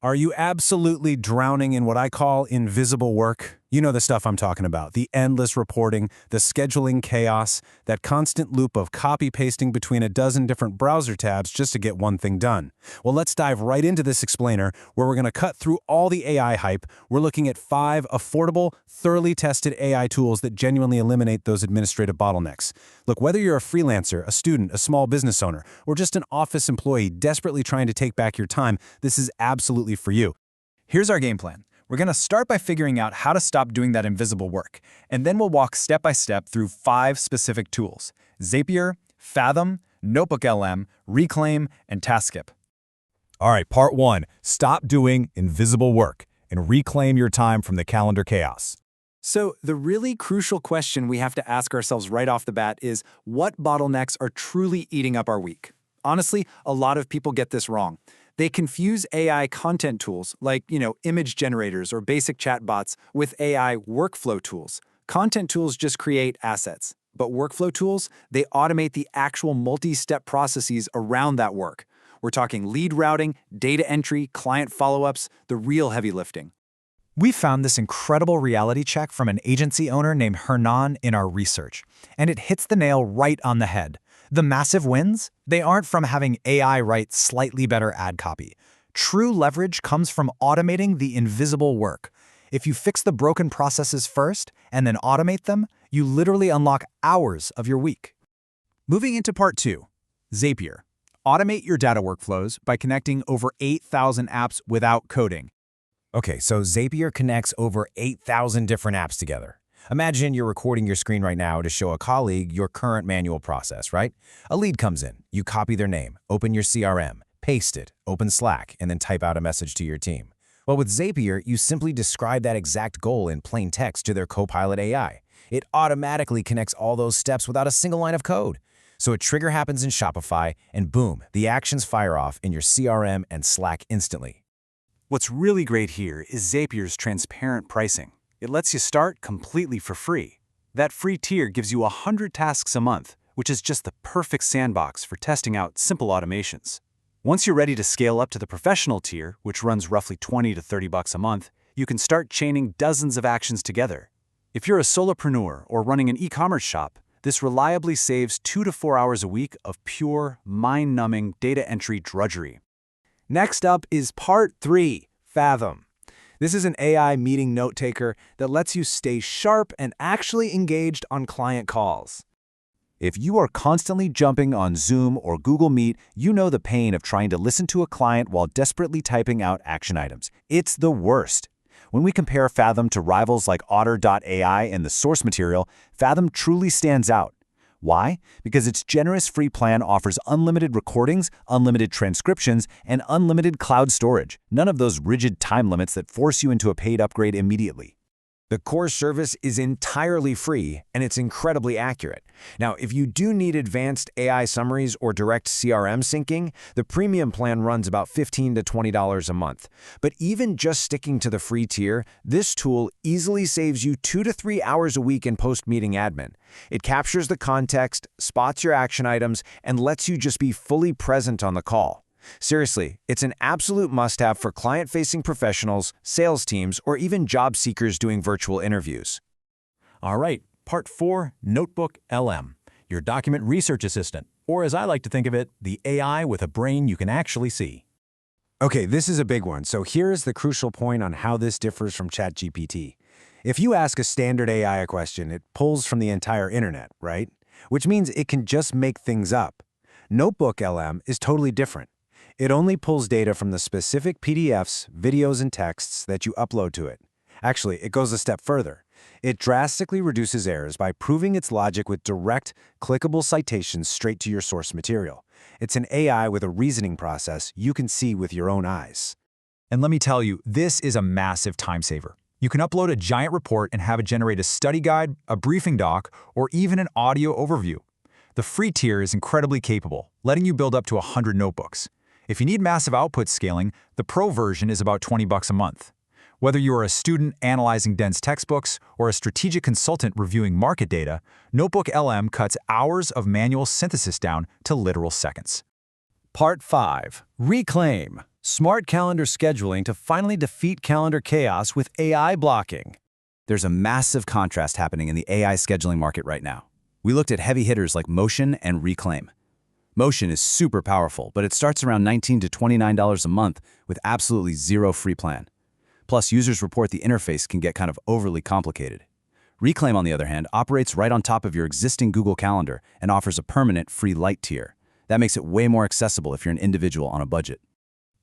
Are you absolutely drowning in what I call invisible work? You know the stuff I'm talking about. The endless reporting, the scheduling chaos, that constant loop of copy-pasting between a dozen different browser tabs just to get one thing done. Well, let's dive right into this explainer where we're going to cut through all the AI hype. We're looking at 5 affordable, thoroughly tested AI tools that genuinely eliminate those administrative bottlenecks. Look, whether you're a freelancer, a student, a small business owner, or just an office employee desperately trying to take back your time, this is absolutely for you. Here's our game plan. We're going to start by figuring out how to stop doing that invisible work, and then we'll walk step by step through 5 specific tools: Zapier, Fathom, NotebookLM, Reclaim, and TaskSkip. All right, part 1. Stop doing invisible work and reclaim your time from the calendar chaos. So the really crucial question we have to ask ourselves right off the bat is, what bottlenecks are truly eating up our week? Honestly, a lot of people get this wrong. They confuse AI content tools like, image generators or basic chatbots with AI workflow tools. Content tools just create assets, but workflow tools, they automate the actual multi-step processes around that work. We're talking lead routing, data entry, client follow-ups, the real heavy lifting. We found this incredible reality check from an agency owner named Hernan in our research, and it hits the nail right on the head. The massive wins, they aren't from having AI write slightly better ad copy. True leverage comes from automating the invisible work. If you fix the broken processes first and then automate them, you literally unlock hours of your week. Moving into part 2, Zapier. Automate your data workflows by connecting over 8,000 apps without coding. Okay, so Zapier connects over 8,000 different apps together. Imagine you're recording your screen right now to show a colleague your current manual process, right? A lead comes in, you copy their name, open your CRM, paste it, open Slack, and then type out a message to your team. Well, with Zapier, you simply describe that exact goal in plain text to their Copilot AI. It automatically connects all those steps without a single line of code. So a trigger happens in Shopify, and boom, the actions fire off in your CRM and Slack instantly. What's really great here is Zapier's transparent pricing. It lets you start completely for free. That free tier gives you 100 tasks a month, which is just the perfect sandbox for testing out simple automations. Once you're ready to scale up to the professional tier, which runs roughly $20 to $30 a month, you can start chaining dozens of actions together. If you're a solopreneur or running an e-commerce shop, this reliably saves 2 to 4 hours a week of pure, mind-numbing data entry drudgery. Next up is part 3, Fathom. This is an AI meeting note taker that lets you stay sharp and actually engaged on client calls. If you are constantly jumping on Zoom or Google Meet, you know the pain of trying to listen to a client while desperately typing out action items. It's the worst. When we compare Fathom to rivals like Otter.ai and the source material, Fathom truly stands out. Why? Because its generous free plan offers unlimited recordings, unlimited transcriptions, and unlimited cloud storage. None of those rigid time limits that force you into a paid upgrade immediately. The core service is entirely free, and it's incredibly accurate. Now, if you do need advanced AI summaries or direct CRM syncing, the premium plan runs about $15 to $20 a month. But even just sticking to the free tier, this tool easily saves you 2 to 3 hours a week in post-meeting admin. It captures the context, spots your action items, and lets you just be fully present on the call. Seriously, it's an absolute must-have for client-facing professionals, sales teams, or even job seekers doing virtual interviews. All right, part 4, NotebookLM, your document research assistant, or as I like to think of it, the AI with a brain you can actually see. Okay, this is a big one, so here's the crucial point on how this differs from ChatGPT. If you ask a standard AI a question, it pulls from the entire internet, right? Which means it can just make things up. NotebookLM is totally different. It only pulls data from the specific PDFs, videos, and texts that you upload to it. Actually, it goes a step further. It drastically reduces errors by proving its logic with direct, clickable citations straight to your source material. It's an AI with a reasoning process you can see with your own eyes. And let me tell you, this is a massive time saver. You can upload a giant report and have it generate a study guide, a briefing doc, or even an audio overview. The free tier is incredibly capable, letting you build up to 100 notebooks. If you need massive output scaling, the Pro version is about $20 a month. Whether you are a student analyzing dense textbooks or a strategic consultant reviewing market data, NotebookLM cuts hours of manual synthesis down to literal seconds. Part 5, Reclaim. Smart calendar scheduling to finally defeat calendar chaos with AI blocking. There's a massive contrast happening in the AI scheduling market right now. We looked at heavy hitters like Motion and Reclaim. Motion is super powerful, but it starts around $19 to $29 a month with absolutely zero free plan. Plus, users report the interface can get kind of overly complicated. Reclaim, on the other hand, operates right on top of your existing Google Calendar and offers a permanent free light tier. That makes it way more accessible if you're an individual on a budget.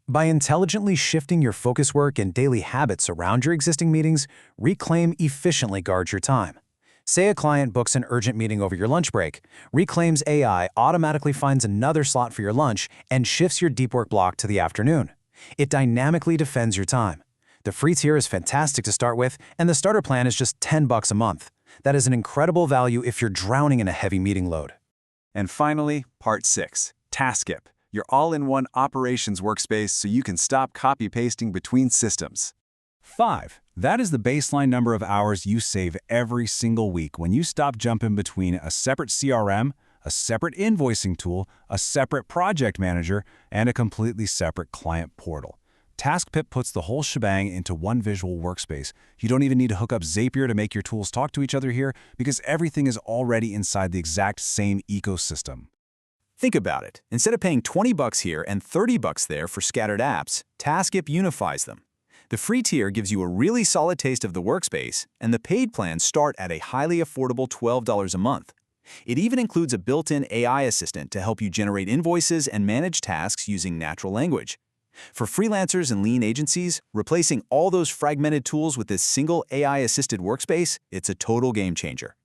By intelligently shifting your focus work and daily habits around your existing meetings, Reclaim efficiently guards your time. Say a client books an urgent meeting over your lunch break. Reclaim's AI automatically finds another slot for your lunch and shifts your deep work block to the afternoon. It dynamically defends your time. The free tier is fantastic to start with, and the starter plan is just $10 a month. That is an incredible value if you're drowning in a heavy meeting load. And finally, Part 6, TaskIp, your all-in-one operations workspace so you can stop copy-pasting between systems. 5. That is the baseline number of hours you save every single week when you stop jumping between a separate CRM, a separate invoicing tool, a separate project manager, and a completely separate client portal. TaskPip puts the whole shebang into one visual workspace. You don't even need to hook up Zapier to make your tools talk to each other here because everything is already inside the exact same ecosystem. Think about it. Instead of paying $20 here and $30 there for scattered apps, TaskIp unifies them. The free tier gives you a really solid taste of the workspace, and the paid plans start at a highly affordable $12 a month. It even includes a built-in AI assistant to help you generate invoices and manage tasks using natural language. For freelancers and lean agencies, replacing all those fragmented tools with this single AI-assisted workspace, it's a total game changer.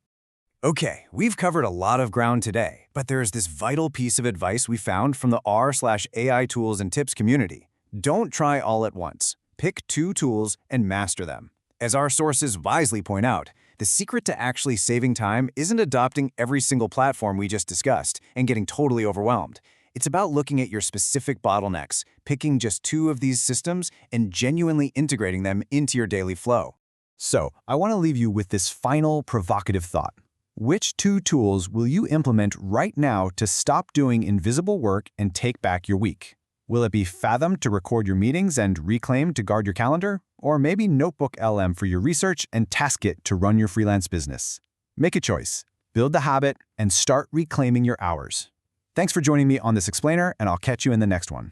Okay, we've covered a lot of ground today, but there's this vital piece of advice we found from the r/AI tools and tips community. Don't try all at once. Pick 2 tools and master them. As our sources wisely point out, the secret to actually saving time isn't adopting every single platform we just discussed and getting totally overwhelmed. It's about looking at your specific bottlenecks, picking just 2 of these systems, and genuinely integrating them into your daily flow. So, I want to leave you with this final provocative thought. Which 2 tools will you implement right now to stop doing invisible work and take back your week? Will it be Fathom to record your meetings and Reclaim to guard your calendar? Or maybe Notebook LM for your research and TaskIt to run your freelance business? Make a choice, build the habit, and start reclaiming your hours. Thanks for joining me on this explainer, and I'll catch you in the next one.